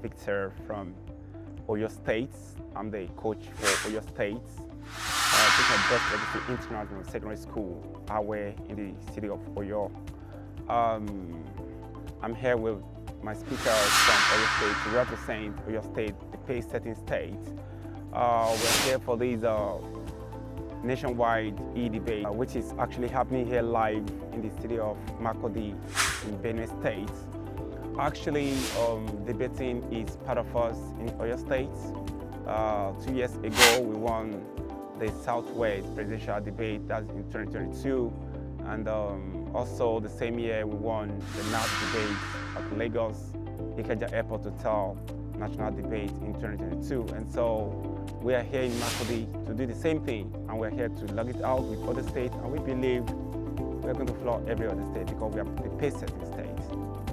Victor from Oyo State. I'm the coach for Oyo State. This is Best Legacy International Secondary School, Awe, in the city of Oyo. I'm here with my speakers from Oyo State to represent Oyo State, the pace-setting state. We're here for this nationwide e-debate, which is actually happening here live in the city of Makurdi in Benue State. Actually, debating is part of us in Oyo State. 2 years ago, we won the Southwest presidential debate, that's in 2022. And also the same year, we won the North debate at Lagos Ikeja Airport Hotel national debate in 2022. And so we are here in Makurdi to do the same thing, and we're here to lug it out with other states, and we believe we're going to floor every other state because we are the pace-setting state.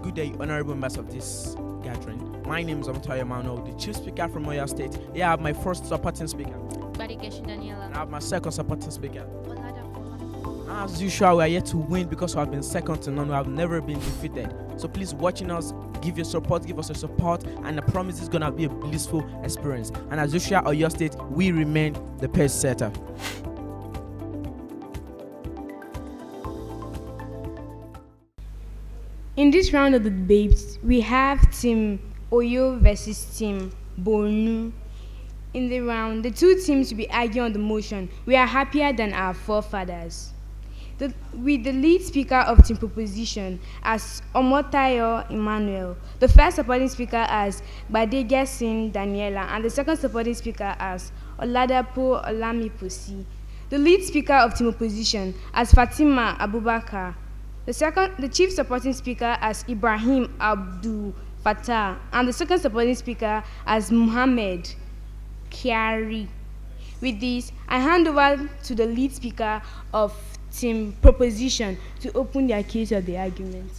Good day, honorable members of this gathering. My name is Oyo Borno, the chief speaker from Oyo State. Here I have my first supporting speaker. And I have my second supporting speaker. As usual, we are here to win because we have been second to none. We have never been defeated. So please, watching us, give us your support, and I promise it's gonna be a blissful experience. And as usual, Oyo State, we remain the pace setter. In this round of the debates, we have Team Oyo versus Team Borno. In the round, the two teams will be arguing on the motion, "We are happier than our forefathers." With the lead speaker of Team Proposition as Omotayo Emmanuel, the first supporting speaker as Badegesin Daniela, and the second supporting speaker as Oladapo Olamiposi. The lead speaker of Team Opposition as Fatima Abubakar. The chief supporting speaker as Ibrahim Abdul Fattah, and the second supporting speaker as Muhammad Kiari. With this, I hand over to the lead speaker of Team Proposition to open their case of the argument.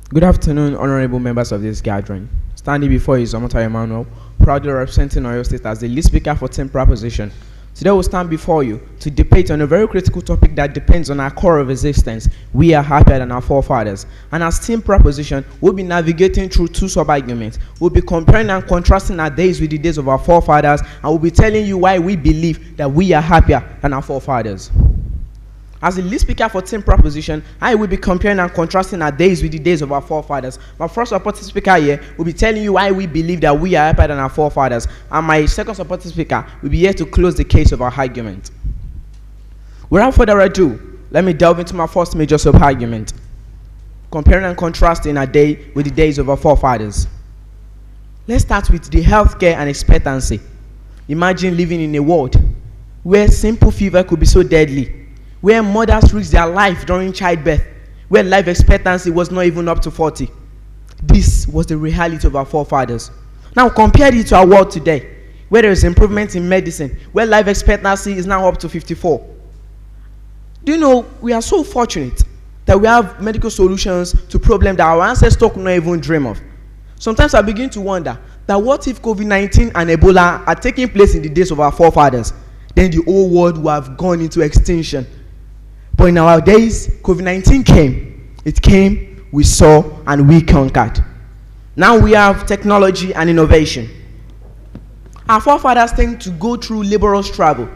Good afternoon, honorable members of this gathering. Standing before you is Omotayo Emmanuel, proudly representing Oyo State as the lead speaker for Team Proposition. Today we'll stand before you to debate on a very critical topic that depends on our core of existence. We are happier than our forefathers. And as Team Proposition, we'll be navigating through two sub-arguments. We'll be comparing and contrasting our days with the days of our forefathers, and we'll be telling you why we believe that we are happier than our forefathers. As the lead speaker for Team Proposition, I will be comparing and contrasting our days with the days of our forefathers. My first supporting speaker here will be telling you why we believe that we are happier than our forefathers. And my second supporting speaker will be here to close the case of our argument. Without further ado, let me delve into my first major sub-argument. Comparing and contrasting our day with the days of our forefathers. Let's start with the healthcare and expectancy. Imagine living in a world where simple fever could be so deadly, where mothers risked their life during childbirth, where life expectancy was not even up to 40. This was the reality of our forefathers. Now compare it to our world today, where there is improvement in medicine, where life expectancy is now up to 54. Do you know, we are so fortunate that we have medical solutions to problems that our ancestors could not even dream of. Sometimes I begin to wonder that what if COVID-19 and Ebola are taking place in the days of our forefathers? Then the whole world would have gone into extinction. But in our days, COVID-19 came. It came, we saw, and we conquered. Now we have technology and innovation. Our forefathers tend to go through laborious travel,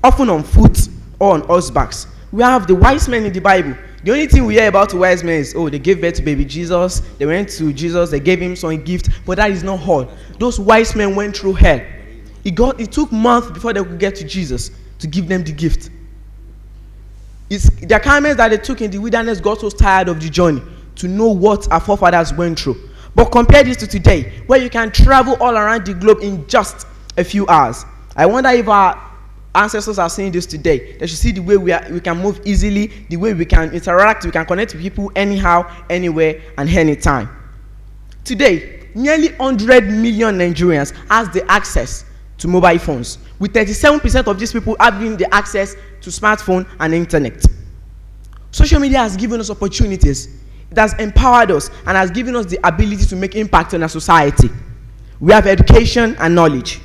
often on foot or on horsebacks. We have the wise men in the Bible. The only thing we hear about the wise men is, oh, they gave birth to baby Jesus, they went to Jesus, they gave him some gift, but that is not all. Those wise men went through hell. It took months before they could get to Jesus to give them the gift. Their camels that they took in the wilderness got so tired of the journey to know what our forefathers went through. But compare this to today, where you can travel all around the globe in just a few hours. I wonder if our ancestors are seeing this today. They should see the way we can move easily, the way we can interact, we can connect with people anyhow, anywhere, and anytime. Today, nearly 100 million Nigerians has the access to mobile phones, with 37% of these people having the access to smartphone and internet. Social media has given us opportunities. It has empowered us and has given us the ability to make impact on our society. We have education and knowledge.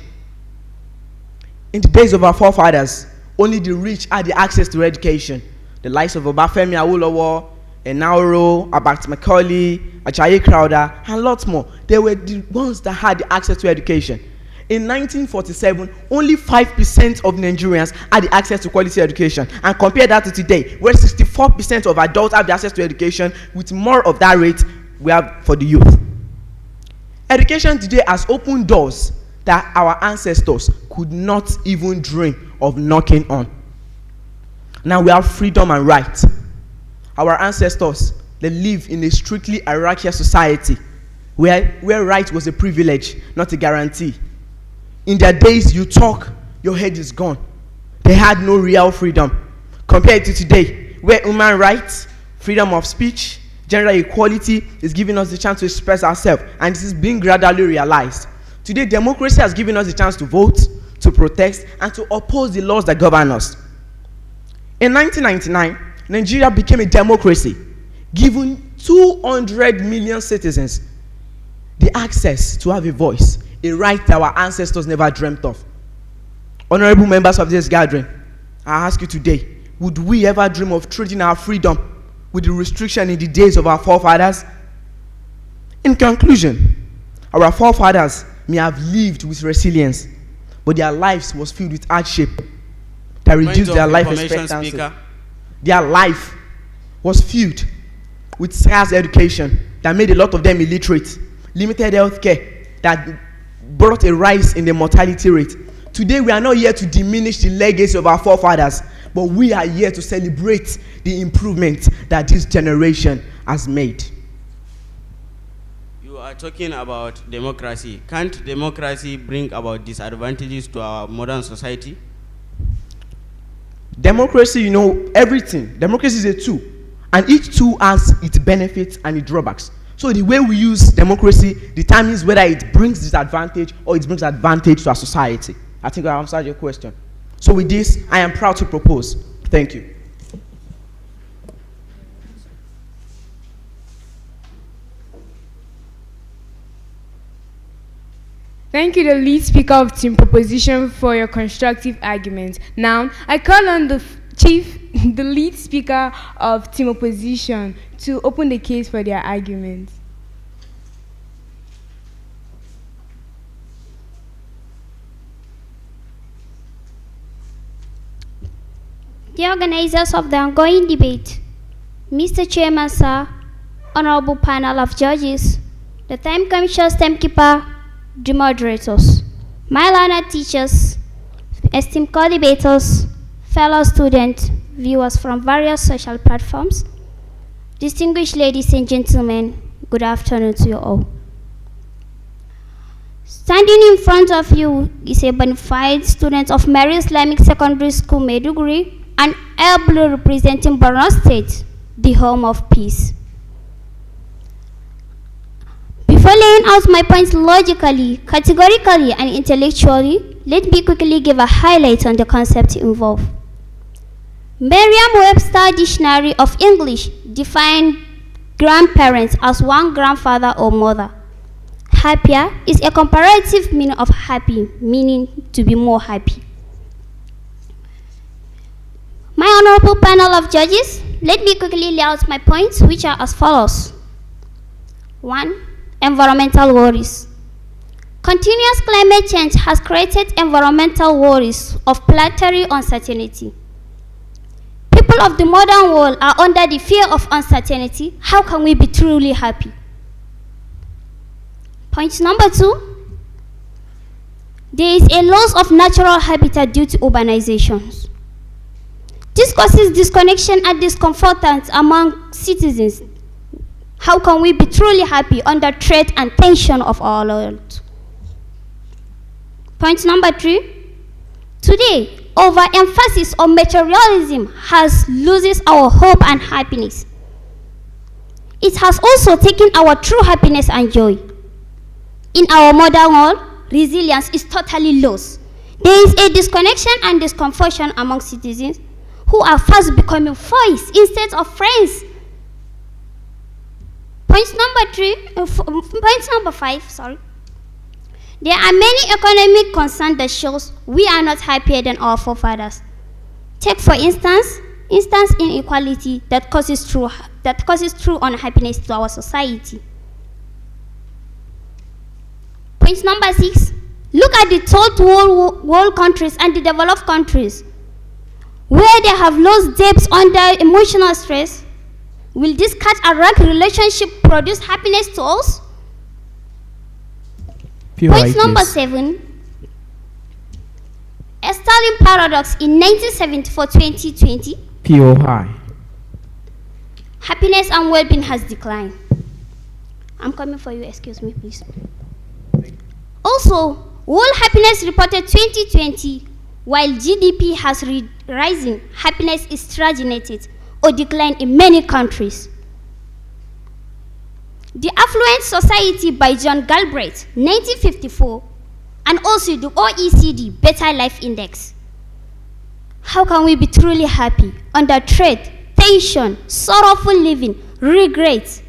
In the days of our forefathers, Only the rich had the access to education. The likes of Obafemi Awolowo, Enauro, Abat Macaulay, Ajayi Crowther, and lots more. They were the ones that had the access to education. In 1947, only 5% of Nigerians had the access to quality education. And compare that to today, where 64% of adults have the access to education, with more of that rate we have for the youth. Education today has opened doors that our ancestors could not even dream of knocking on. Now we have freedom and rights. Our ancestors, they live in a strictly hierarchical society where right was a privilege, not a guarantee. In their days, you talk, your head is gone. They had no real freedom. Compared to today, where human rights, freedom of speech, gender equality is giving us the chance to express ourselves, and this is being gradually realized. Today, democracy has given us the chance to vote, to protest, and to oppose the laws that govern us. In 1999, Nigeria became a democracy, giving 200 million citizens the access to have a voice, a right that our ancestors never dreamt of. Honorable members of this gathering, I ask you today, would we ever dream of trading our freedom with the restriction in the days of our forefathers? In conclusion, our forefathers may have lived with resilience, but their lives was filled with hardship that reduced their life expectancy. Speaker. Their life was filled with scarce education that made a lot of them illiterate, limited health care that brought a rise in the mortality rate. Today, we are not here to diminish the legacy of our forefathers, but we are here to celebrate the improvement that this generation has made. You are talking about democracy. Can't democracy bring about disadvantages to our modern society? Democracy, you know, everything. Democracy is a tool, and each tool has its benefits and its drawbacks. So the way we use democracy determines whether it brings disadvantage or it brings advantage to our society. I think I answered your question. So with this, I am proud to propose. Thank you. Thank you, the lead speaker of Team Proposition, for your constructive argument. Now, I call on the the lead speaker of Team Opposition, to open the case for their argument. The organizers of the ongoing debate, Mr. Chairman, sir, honorable panel of judges, the time conscious timekeeper, the moderators, my learned teachers, esteemed co-debaters, fellow students, viewers from various social platforms, distinguished ladies and gentlemen, good afternoon to you all. Standing in front of you is a bona fide student of Mary Islamic Secondary School, Maiduguri, and ably representing Borno State, the home of peace. Before laying out my points logically, categorically, and intellectually, let me quickly give a highlight on the concept involved. Merriam-Webster Dictionary of English defines grandparents as one grandfather or mother. Happier is a comparative meaning of happy, meaning to be more happy. My honorable panel of judges, let me quickly lay out my points, which are as follows. 1. Environmental worries. Continuous climate change has created environmental worries of planetary uncertainty. People of the modern world are under the fear of uncertainty. How can we be truly happy? Point number 2. There is a loss of natural habitat due to urbanizations. This causes disconnection and discomfortance among citizens. How can we be truly happy under threat and tension of our world? Point number 3. Today, overemphasis on materialism has loses our hope and happiness. It has also taken our true happiness and joy. In our modern world, resilience is totally lost. There is a disconnection and discomfort among citizens who are fast becoming foes instead of friends. Point number 5, There are many economic concerns that shows we are not happier than our forefathers. Take for instance inequality that causes true unhappiness to our society. Point number 6. Look at the third world countries and the developed countries where they have lost debts under emotional stress. Will this cut and run relationship produce happiness to us? Point number 7. A Stalin paradox in 1974-2020. POI. Happiness and well-being has declined. I'm coming for you, excuse me, please. Also, world happiness reported 2020, while GDP has risen, happiness is stagnated or declined in many countries. The Affluent Society by John Galbraith, 1954, and also the OECD Better Life Index. How can we be truly happy under threat, tension, sorrowful living, regret?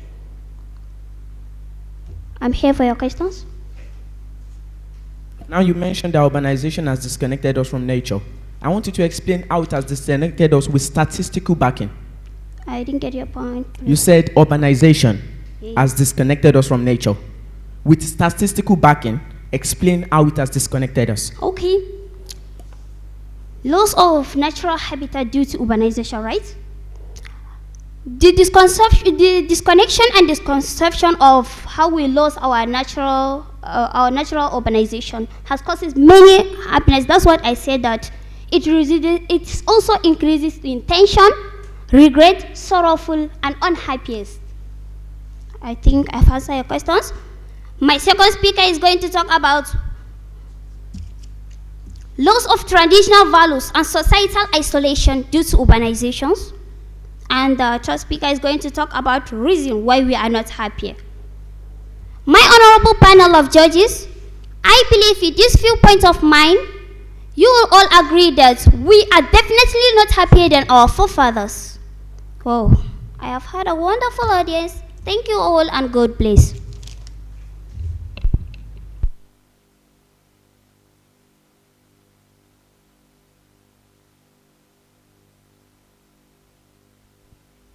I'm here for your questions. Now you mentioned that urbanization has disconnected us from nature. I want you to explain how it has disconnected us with statistical backing. I didn't get your point. You said urbanization has disconnected us from nature. With statistical backing, explain how it has disconnected us. Okay. Loss of natural habitat due to urbanization, right? The disconnection and disconception of how we lost our natural urbanization has caused many happiness. That's what I said, that it also increases in tension, regret, sorrowful, and unhappiest. I think I've answered your questions. My second speaker is going to talk about loss of traditional values and societal isolation due to urbanizations. And the third speaker is going to talk about reason why we are not happier. My honorable panel of judges, I believe in these few points of mine, you will all agree that we are definitely not happier than our forefathers. Wow, I have had a wonderful audience. Thank you all and God bless.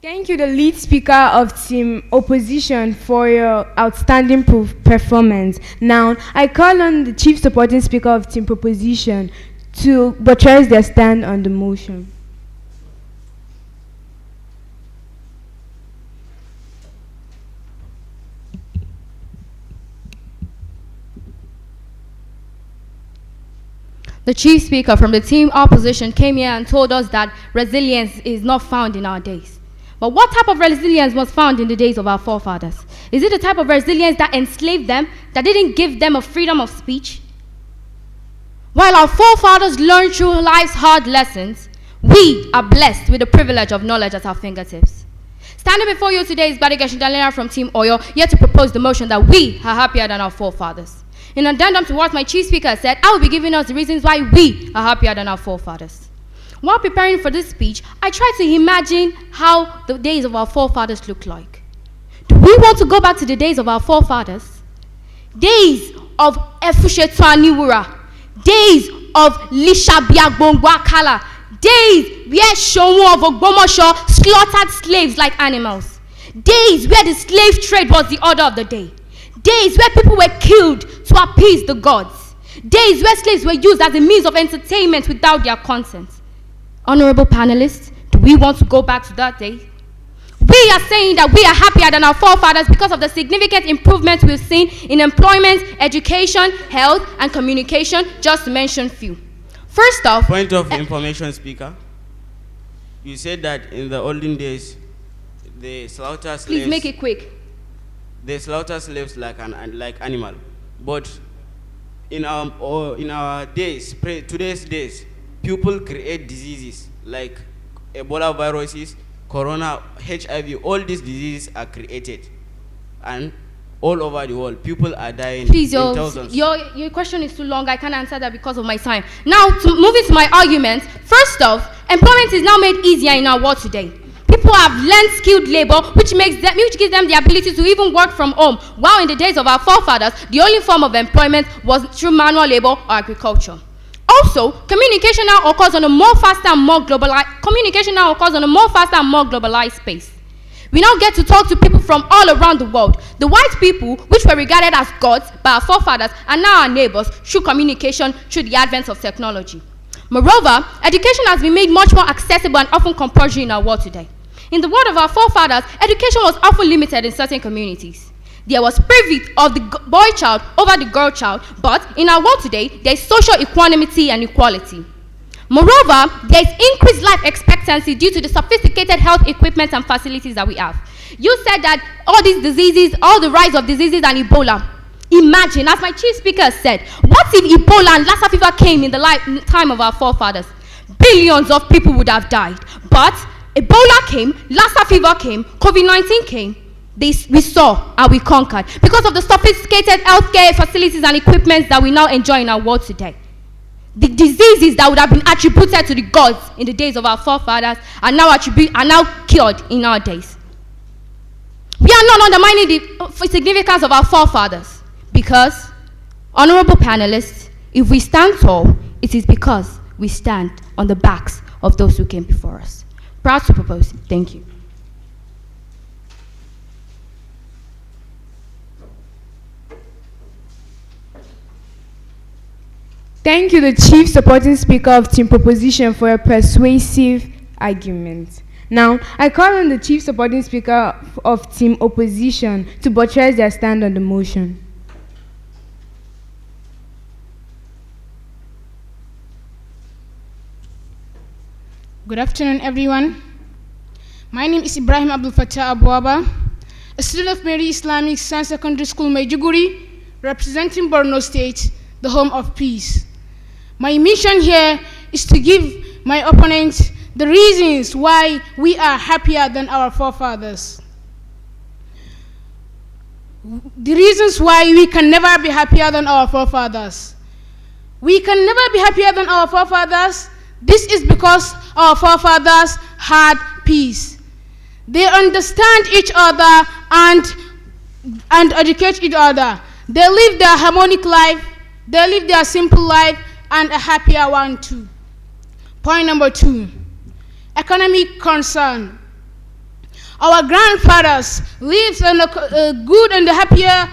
Thank you, the lead speaker of Team Opposition, for your outstanding performance. Now, I call on the chief supporting speaker of Team Proposition to buttress their stand on the motion. The chief speaker from the team opposition came here and told us that resilience is not found in our days. But what type of resilience was found in the days of our forefathers? Is it the type of resilience that enslaved them, that didn't give them a freedom of speech? While our forefathers learned through life's hard lessons, we are blessed with the privilege of knowledge at our fingertips. Standing before you today is Badigesh Dalena from Team Oyo, here to propose the motion that we are happier than our forefathers. In addendum to what my chief speaker said, I will be giving us the reasons why we are happier than our forefathers. While preparing for this speech, I tried to imagine how the days of our forefathers looked like. Do we want to go back to the days of our forefathers? Days of Efushetwaniwura, days of Lishabiagbongwakala, days where Shomu of Ogbomosho slaughtered slaves like animals, days where the slave trade was the order of the day, days where people were killed to appease the gods, days where slaves were used as a means of entertainment without their consent. Honorable panelists, do we want to go back to that day? We are saying that we are happier than our forefathers because of the significant improvements we've seen in employment, education, health, and communication, just to mention few. First off... Point of information, Speaker. You said that in the olden days, they slaughter slaves... Please make it quick. They slaughter slaves like animal. But in our days, today's days, people create diseases like Ebola viruses, Corona, HIV, all these diseases are created. And all over the world, people are dying. Please, in thousands. Your question is too long. I can't answer that because of my time. Now, moving to my argument, first off, employment is now made easier in our world today. People have learned skilled labor, which gives them the ability to even work from home. While in the days of our forefathers, the only form of employment was through manual labor or agriculture. Also, communication now occurs on a more faster and more globalized space. We now get to talk to people from all around the world. The white people, which were regarded as gods by our forefathers, are now our neighbors through communication, through the advent of technology. Moreover, education has been made much more accessible and often compulsory in our world today. In the world of our forefathers, education was often limited in certain communities. There was privilege of the boy child over the girl child, but in our world today, there is social equanimity and equality. Moreover, there is increased life expectancy due to the sophisticated health equipment and facilities that we have. You said that all these diseases, all the rise of diseases and Ebola. Imagine, as my chief speaker said, what if Ebola and Lassa fever came in the time of our forefathers? Billions of people would have died. But Ebola came, Lassa fever came, COVID-19 came. We saw and we conquered because of the sophisticated healthcare facilities and equipment that we now enjoy in our world today. The diseases that would have been attributed to the gods in the days of our forefathers are now cured in our days. We are not undermining the significance of our forefathers because, honorable panelists, if we stand tall, it is because we stand on the backs of those who came before us. Proud to propose. Thank you. Thank you, the chief supporting speaker of Team Proposition, for a persuasive argument. Now, I call on the chief supporting speaker of Team Opposition to buttress their stand on the motion. Good afternoon, everyone. My name is Ibrahim Abdul Fattah Abuaba, a student of Mary Islamic Science Secondary School, Maiduguri, representing Borno State, the home of peace. My mission here is to give my opponents the reasons why we are happier than our forefathers. The reasons why we can never be happier than our forefathers. We can never be happier than our forefathers. This is because our forefathers had peace. They understand each other and educate each other. They live their harmonic life. They live their simple life and a happier one too. Point number 2, economic concern. Our grandfathers lived in a good and a happier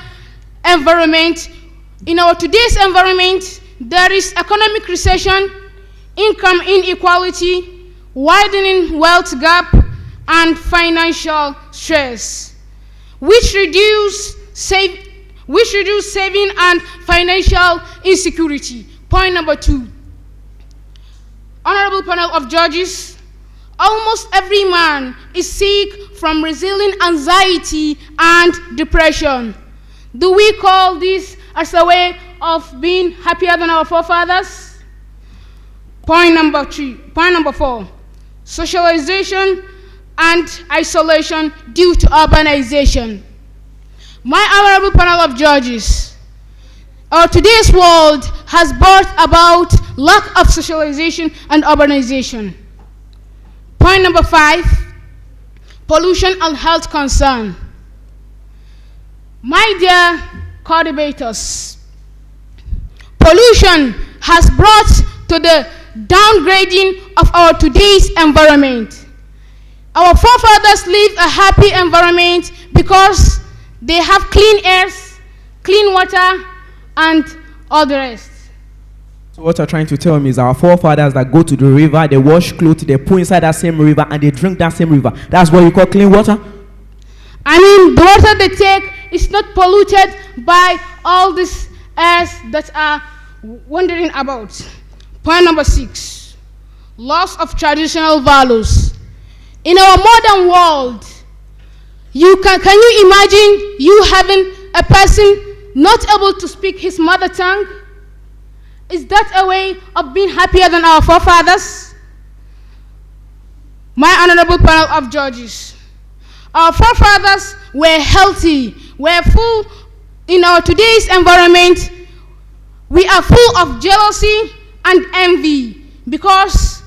environment. In our today's environment, there is economic recession, income inequality, widening wealth gap, and financial stress, which reduce saving and financial insecurity. Point number 2, honorable panel of judges, almost every man is sick from resilient anxiety and depression. Do we call this as a way of being happier than our forefathers? Point number 4, socialization and isolation due to urbanization. My honorable panel of judges, our today's world has brought about lack of socialization and urbanization. Point number 5, pollution and health concern. My dear co-debaters, pollution has brought to the downgrading of our today's environment. Our forefathers lived a happy environment because they have clean air, clean water, and all the rest. So what you're trying to tell me is our forefathers that go to the river, they wash clothes, they put inside that same river, and they drink that same river. That's what you call clean water? I mean, the water they take is not polluted by all these airs that are wandering about. Point number 6, loss of traditional values. In our modern world, can you imagine you having a person not able to speak his mother tongue? Is that a way of being happier than our forefathers? My honorable panel of judges, our forefathers were healthy, were full. In our today's environment, we are full of jealousy and envy because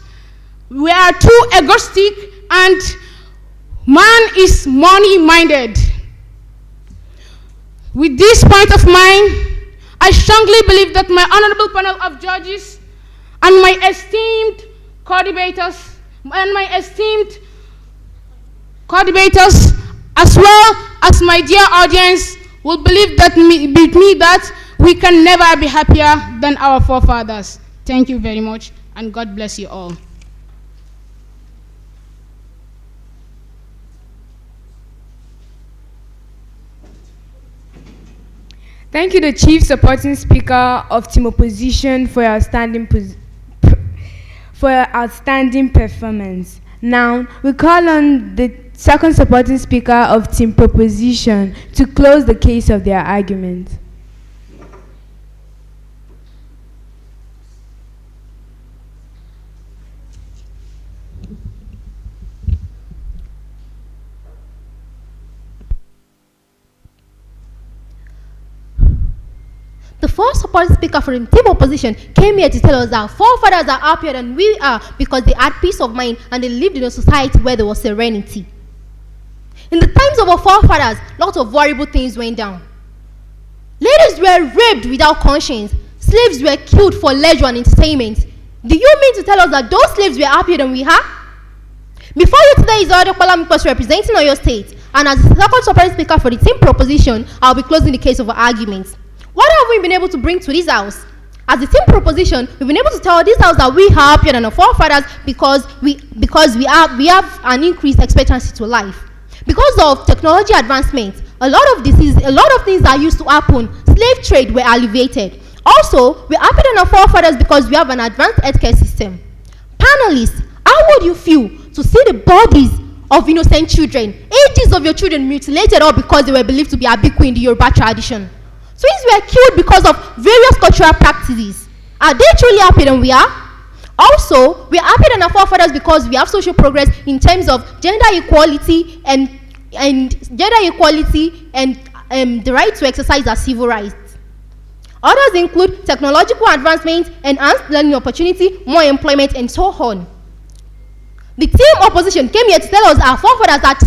we are too egoistic and man is money-minded. With this point of mine, I strongly believe that my honorable panel of judges and my esteemed co-debaters, as well as my dear audience, will believe that with me that we can never be happier than our forefathers. Thank you very much, and God bless you all. Thank you, the Chief Supporting Speaker of Team Opposition, for your outstanding performance. Now, we call on the second Supporting Speaker of Team Proposition to close the case of their argument. The first supporting speaker for the team opposition came here to tell us that forefathers are happier than we are because they had peace of mind and they lived in a society where there was serenity. In the times of our forefathers, lots of horrible things went down. Ladies were raped without conscience. Slaves were killed for leisure and entertainment. Do you mean to tell us that those slaves were happier than we are? Before you today is Oyo VS representing Oyo State, and as the second supporting speaker for the team proposition, I'll be closing the case of our arguments. What have we been able to bring to this house? As the team proposition, we've been able to tell this house that we are happier than our forefathers because we have an increased expectancy to life. Because of technology advancement, a lot of things that used to happen, slave trade were alleviated. Also, we're happier than our forefathers because we have an advanced healthcare system. Panelists, how would you feel to see the bodies of innocent children, ages of your children mutilated all because they were believed to be Abiku in the Yoruba tradition? Twins were killed because of various cultural practices. Are they truly happier than we are? Also, we are happier than our forefathers because we have social progress in terms of gender equality and the right to exercise our civil rights. Others include technological advancement, enhanced learning opportunity, more employment, and so on. The team opposition came here to tell us our forefathers had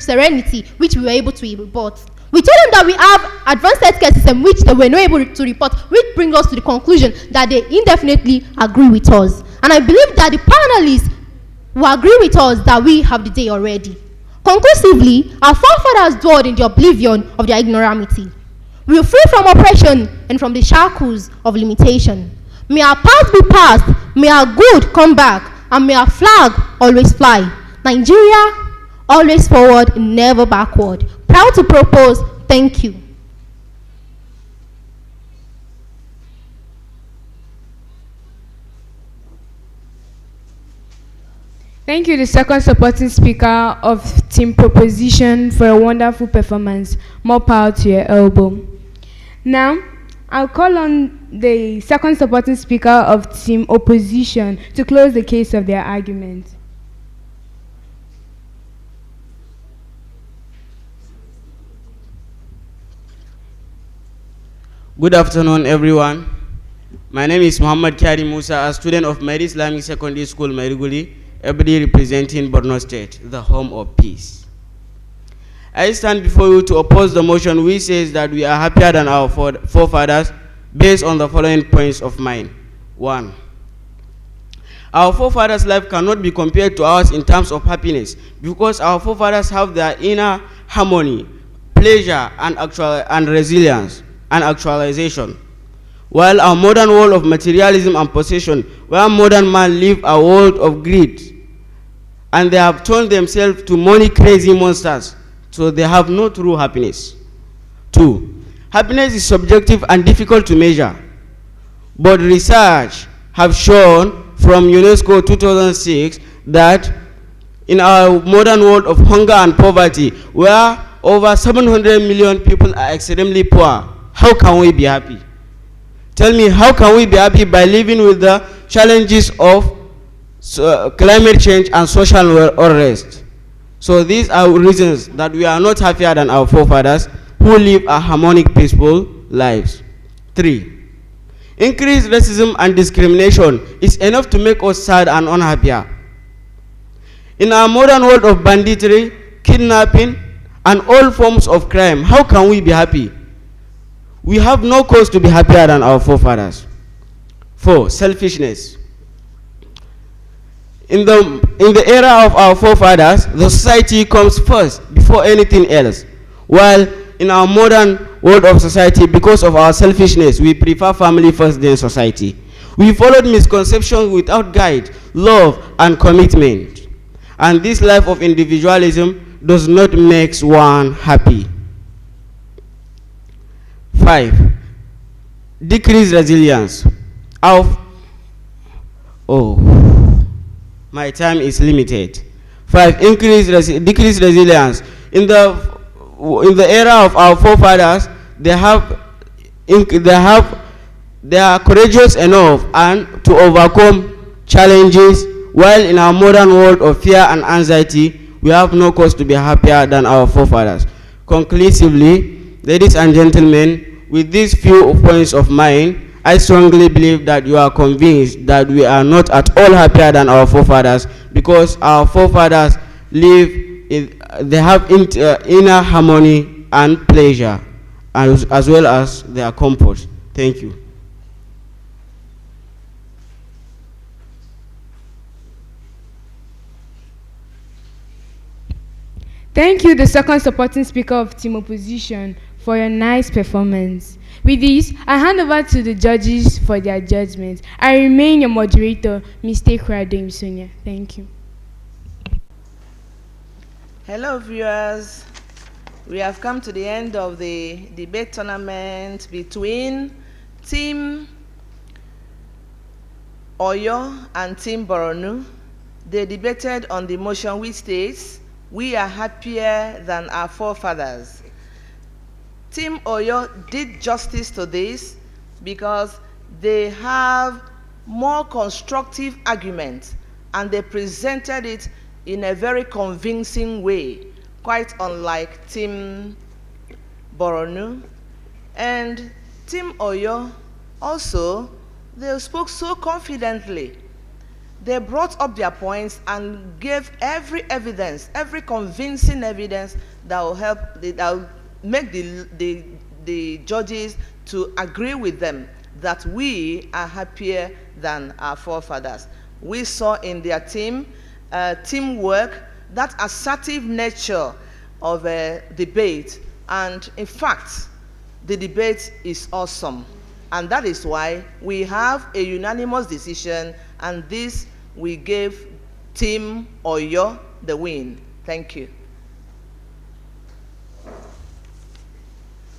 serenity, which we were able to report. We told them that we have advanced healthcare system, which they were not able to report, which brings us to the conclusion that they indefinitely agree with us. And I believe that the panelists will agree with us that we have the day already. Conclusively, our forefathers dwelled in the oblivion of their ignoramity. We are free from oppression and from the shackles of limitation. May our past be past, may our good come back, and may our flag always fly. Nigeria, always forward, never backward. Proud to propose, thank you. Thank you, the second supporting speaker of Team Proposition, for a wonderful performance. More power to your elbow. Now, I'll call on the second supporting speaker of Team Opposition to close the case of their argument. Good afternoon, everyone. My name is Muhammad Kari Musa, a student of Mary Islamic Secondary School, Maiduguri, ably representing Borno State, the home of peace. I stand before you to oppose the motion which says that we are happier than our forefathers based on the following points of mine. 1. Our forefathers' life cannot be compared to ours in terms of happiness because our forefathers have their inner harmony, pleasure, and resilience and actualization. While our modern world of materialism and possession, where modern man live a world of greed, and they have turned themselves to money crazy monsters, so they have no true happiness. 2. Happiness is subjective and difficult to measure, but research have shown from UNESCO 2006 that in our modern world of hunger and poverty, where over 700 million people are extremely poor, how can we be happy? Tell me, how can we be happy by living with the challenges of climate change and social unrest? So these are reasons that we are not happier than our forefathers who live a harmonic, peaceful lives. 3. Increased racism and discrimination is enough to make us sad and unhappier. In our modern world of banditry, kidnapping, and all forms of crime, how can we be happy? We have no cause to be happier than our forefathers. 4. Selfishness. In the era of our forefathers, the society comes first before anything else. While in our modern world of society, because of our selfishness, we prefer family first then society. We followed misconceptions without guide, love, and commitment. And this life of individualism does not make one happy. 5. Decrease resilience. My time is limited. 5. Decrease resilience. In the era of our forefathers, they are courageous enough and to overcome challenges, while in our modern world of fear and anxiety, we have no cause to be happier than our forefathers. Conclusively, ladies and gentlemen, with these few points of mine, I strongly believe that you are convinced that we are not at all happier than our forefathers, because our forefathers they have inner harmony and pleasure, as well as their comfort. Thank you. Thank you, the second supporting speaker of Team Opposition, for your nice performance. With this, I hand over to the judges for their judgment. I remain your moderator, Mr. Kradem Sonia. Thank you. Hello, viewers. We have come to the end of the debate tournament between Team Oyo and Team Borno. They debated on the motion which states, "We are happier than our forefathers." Team Oyo did justice to this because they have more constructive arguments and they presented it in a very convincing way, quite unlike Team Borno. And Team Oyo also, they spoke so confidently. They brought up their points and gave every evidence, every convincing evidence that will help, that will make the judges to agree with them that we are happier than our forefathers. We saw in their teamwork, that assertive nature of a debate, and in fact, the debate is awesome. And that is why we have a unanimous decision, and this we gave Team Oyo the win. Thank you.